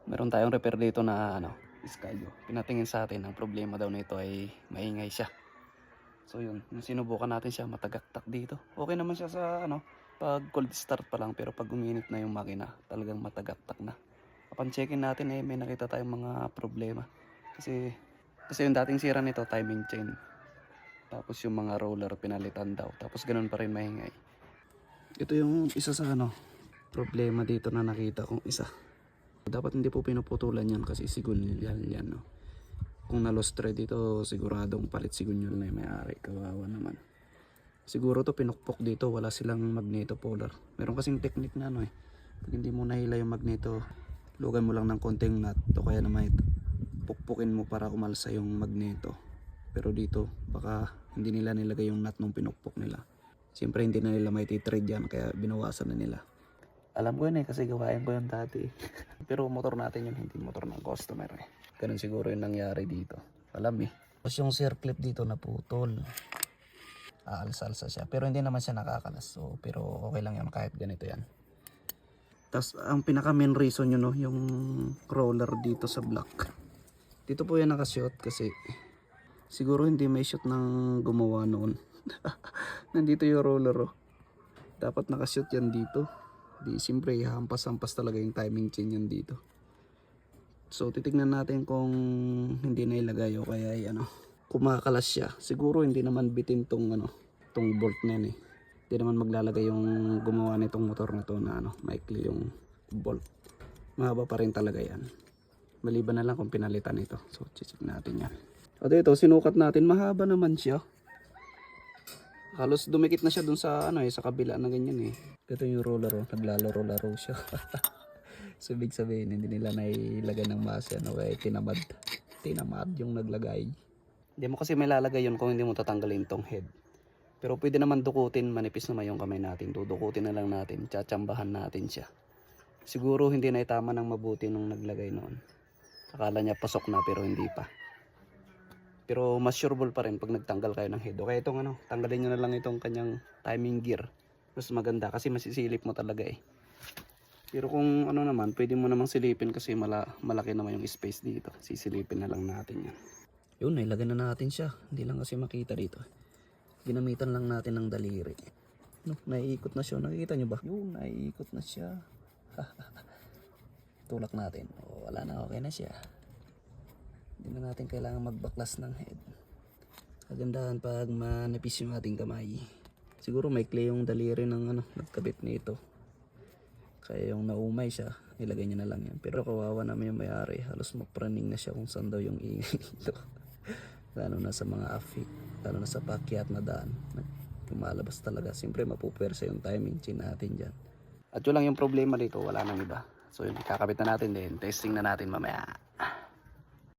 Meron tayong repair dito na Skydio. Pinatingin sa atin, ang problema daw nito ay maingay siya. So yun, yung sinubukan natin siya, matagaktak dito. Okay naman siya sa pag cold start pa lang, pero pag uminit na yung makina, talagang matagaktak na. Upon checkin natin may nakita tayong mga problema. Kasi yung dating sira nito, timing chain. Tapos yung mga roller pinalitan daw. Tapos ganun pa rin maingay. Ito yung isa sa problema dito na nakita kong isa. Dapat hindi po pinuputulan yan kasi sigunyal yan, no? Kung na-lost thread dito, siguradong palit sigunyal na yung may-ari. Kawawa naman. Siguro to pinukpok dito, wala silang magneto polar. Meron kasing technique na pag hindi mo nahila yung magneto, lugan mo lang ng konting nut o kaya naman pukpukin mo para umalsa yung magneto. Pero dito, baka hindi nila nilagay yung nut nung pinukpok nila. Siyempre hindi na nila may titread yan, kaya binawasan na nila. Alam ko yun kasi gawain ko yun dati. Pero motor natin yun, hindi motor ng customer Ganun siguro yung nangyari dito. Alam Tapos yung circlip dito naputol. Aalsa-alsa siya. Pero hindi naman siya nakakalas. So, pero okay lang yan kahit ganito yan. Tapos ang pinaka main reason yun yung roller dito sa block. Dito po yan nakashoot kasi siguro hindi may shoot ng gumawa noon. Nandito yung roller Dapat nakashoot yan dito. Di siyempre hampas-hampas talaga yung timing chain yan dito. So titignan natin kung hindi na ilagay o kaya ay kumakalas siya. Siguro hindi naman bitin tong tong bolt na yan Hindi naman maglalagay yung gumawa nitong motor na to na maikli yung bolt. Mahaba pa rin talaga yan. Maliban na lang kung pinalitan ito. So check natin yan. At ito sinukat natin, mahaba naman siya. Halos dumikit na siya dun sa sa kabila na ganyan Ito yung roller naglalaro-laro siya. So ibig sabihin hindi nila nailagay ng masa kaya tinamad yung naglagay. Hindi mo kasi may lalagay yun kung hindi mo tatanggalin tong head. Pero pwede naman dukutin, manipis naman yung kamay natin. Dudukutin na lang natin, tsatsambahan natin siya. Siguro hindi na itama ng mabuti nung naglagay noon. Akala niya pasok na pero hindi pa. Pero mas sureball pa rin pag nagtanggal kayo ng head. O kaya itong tanggalin nyo na lang itong kanyang timing gear. Mas maganda kasi masisilip mo talaga Pero kung naman, pwede mo namang silipin kasi malaki naman yung space dito. Sisilipin na lang natin yan. Yun, ilagay na natin siya. Hindi lang kasi makita dito. Ginamitan lang natin ng daliri. Naiikot na siya. Nakikita nyo ba? Yun, naiikot na siya. Tulak natin. Wala na, okay na siya. Hindi na natin kailangan magbaklas ng head. Kagandahan pag manipis yung ating kamay. Siguro may clay yung daliri ng nagkabit nito. Kaya yung naumay siya, ilagay niya na lang yan. Pero kawawa naman yung may-ari. Halos mapraning na siya kung saan daw yung ingay nito. Lalo na sa mga afik, lalo na sa pakyat na daan. Lumalabas talaga. Siyempre mapupwersa yung timing chain natin dyan. At yun lang yung problema dito, wala nang iba. So yun, kakabit na natin din. Testing na natin mamaya.